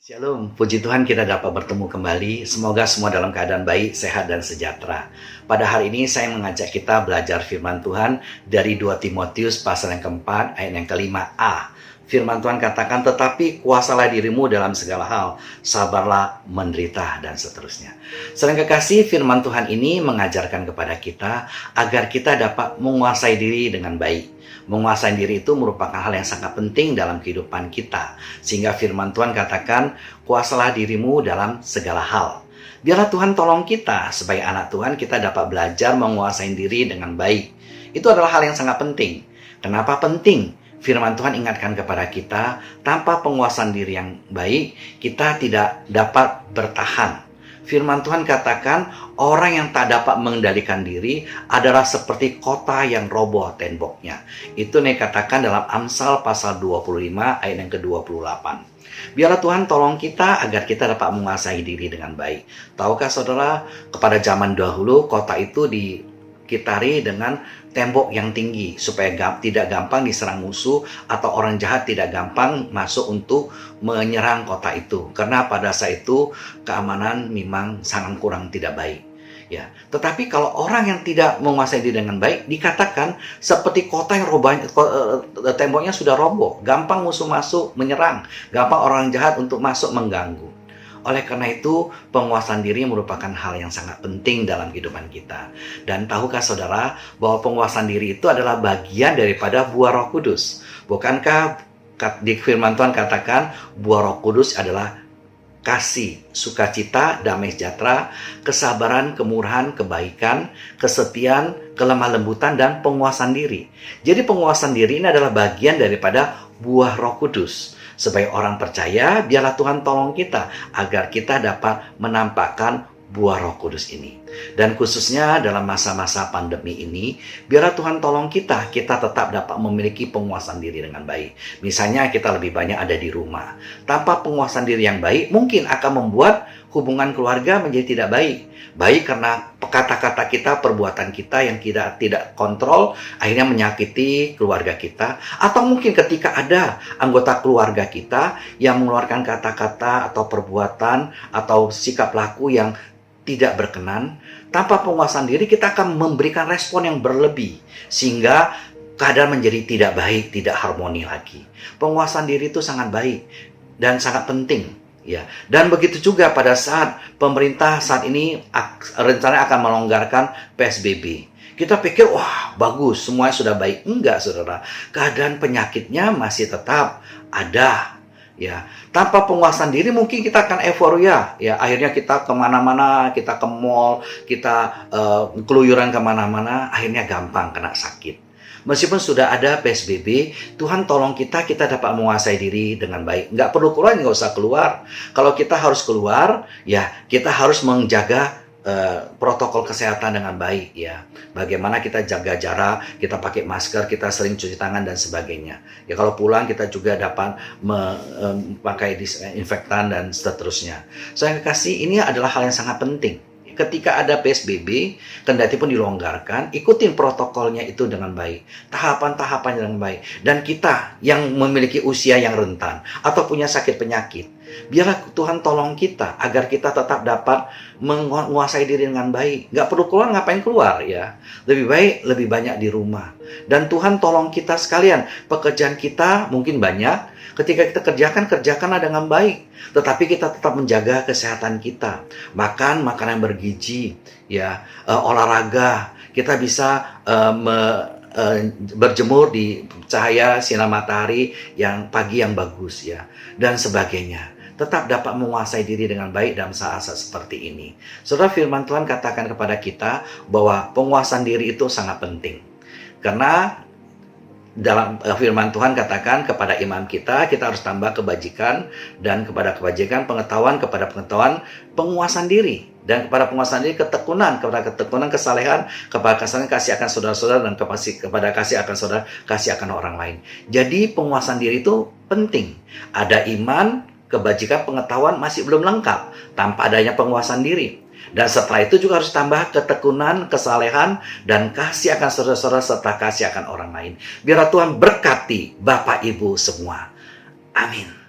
Shalom, puji Tuhan kita dapat bertemu kembali. Semoga semua dalam keadaan baik, sehat, dan sejahtera. Pada hari ini saya mengajak kita belajar firman Tuhan dari 2 Timotius pasal yang keempat, ayat yang ke-5a. Firman Tuhan katakan, tetapi kuasalah dirimu dalam segala hal, sabarlah menderita, dan seterusnya. Saudara kekasih, firman Tuhan ini mengajarkan kepada kita agar kita dapat menguasai diri dengan baik. Menguasai diri itu merupakan hal yang sangat penting dalam kehidupan kita. Sehingga firman Tuhan katakan, kuasalah dirimu dalam segala hal. Biarlah Tuhan tolong kita, sebagai anak Tuhan kita dapat belajar menguasai diri dengan baik. Itu adalah hal yang sangat penting. Kenapa penting? Firman Tuhan ingatkan kepada kita, tanpa penguasaan diri yang baik, kita tidak dapat bertahan. Firman Tuhan katakan, orang yang tak dapat mengendalikan diri adalah seperti kota yang roboh temboknya. Itu dikatakan dalam Amsal pasal 25 ayat yang ke-28. Biarlah Tuhan tolong kita agar kita dapat menguasai diri dengan baik. Tahukah saudara, kepada zaman dahulu kota itu dikitari dengan tembok yang tinggi supaya tidak gampang diserang musuh atau orang jahat tidak gampang masuk untuk menyerang kota itu. Karena pada saat itu keamanan memang sangat kurang tidak baik. Ya, tetapi kalau orang yang tidak menguasai diri dengan baik dikatakan seperti kota yang temboknya sudah roboh, gampang musuh masuk menyerang, gampang orang jahat untuk masuk mengganggu. Oleh karena itu, penguasaan diri merupakan hal yang sangat penting dalam kehidupan kita. Dan tahukah saudara bahwa penguasaan diri itu adalah bagian daripada buah Roh Kudus? Bukankah di firman Tuhan katakan buah Roh Kudus adalah kasih, sukacita, damai sejahtera, kesabaran, kemurahan, kebaikan, kesetiaan, kelemah lembutan, dan penguasaan diri. Jadi penguasaan diri ini adalah bagian daripada buah Roh Kudus. Sebagai orang percaya, biarlah Tuhan tolong kita agar kita dapat menampakkan buah Roh Kudus ini. Dan khususnya dalam masa-masa pandemi ini, biarlah Tuhan tolong kita tetap dapat memiliki penguasaan diri dengan baik. Misalnya kita lebih banyak ada di rumah. Tanpa penguasaan diri yang baik, mungkin akan membuat hubungan keluarga menjadi tidak baik. Baik karena kata-kata kita, perbuatan kita yang kita tidak kontrol, akhirnya menyakiti keluarga kita. Atau mungkin ketika ada anggota keluarga kita yang mengeluarkan kata-kata atau perbuatan atau sikap laku yang tidak berkenan, tanpa penguasaan diri kita akan memberikan respon yang berlebih. Sehingga keadaan menjadi tidak baik, tidak harmoni lagi. Penguasaan diri itu sangat baik dan sangat penting. Ya, dan begitu juga pada saat pemerintah saat ini rencananya akan melonggarkan PSBB. Kita pikir, wah bagus, semuanya sudah baik. Enggak, saudara. Keadaan penyakitnya masih tetap ada. Ya, tanpa penguasaan diri mungkin kita akan euforia. Ya, akhirnya kita kemana-mana, kita ke mall, kita keluyuran kemana-mana, akhirnya gampang kena sakit. Meskipun sudah ada PSBB, Tuhan tolong kita dapat menguasai diri dengan baik. Nggak perlu keluar, nggak usah keluar. Kalau kita harus keluar, ya kita harus menjaga protokol kesehatan dengan baik. Ya, bagaimana kita jaga jarak, kita pakai masker, kita sering cuci tangan dan sebagainya. Ya kalau pulang kita juga dapat memakai disinfektan dan seterusnya. Saya kasih ini adalah hal yang sangat penting. Ketika ada PSBB, kendati pun dilonggarkan, ikutin protokolnya itu dengan baik. Tahapan-tahapannya dengan baik. Dan kita yang memiliki usia yang rentan atau punya sakit penyakit, biarlah Tuhan tolong kita agar kita tetap dapat menguasai diri dengan baik. Nggak perlu keluar, ngapain keluar ya? Lebih baik, lebih banyak di rumah. Dan Tuhan tolong kita sekalian. Pekerjaan kita mungkin banyak. Ketika kita kerjakanlah dengan baik. Tetapi kita tetap menjaga kesehatan kita. Makan makanan yang bergizi, ya, olahraga. Kita bisa berjemur di cahaya sinar matahari yang pagi yang bagus, ya, dan sebagainya. Tetap dapat menguasai diri dengan baik dalam saat-saat seperti ini. Saudara, firman Tuhan katakan kepada kita bahwa penguasaan diri itu sangat penting. Karena dalam firman Tuhan katakan kepada iman kita harus tambah kebajikan, dan kepada kebajikan pengetahuan, kepada pengetahuan penguasaan diri, dan kepada penguasaan diri ketekunan, kepada ketekunan kesalehan, kepada kesalehan kasih akan saudara-saudara, dan kepada kasih akan saudara kasih akan orang lain. Jadi penguasaan diri itu penting. Ada iman, kebajikan, pengetahuan masih belum lengkap tanpa adanya penguasaan diri. Dan setelah itu juga harus tambah ketekunan, kesalehan, dan kasih akan saudara-saudara serta kasih akan orang lain. Biarlah Tuhan berkati Bapak Ibu semua. Amin.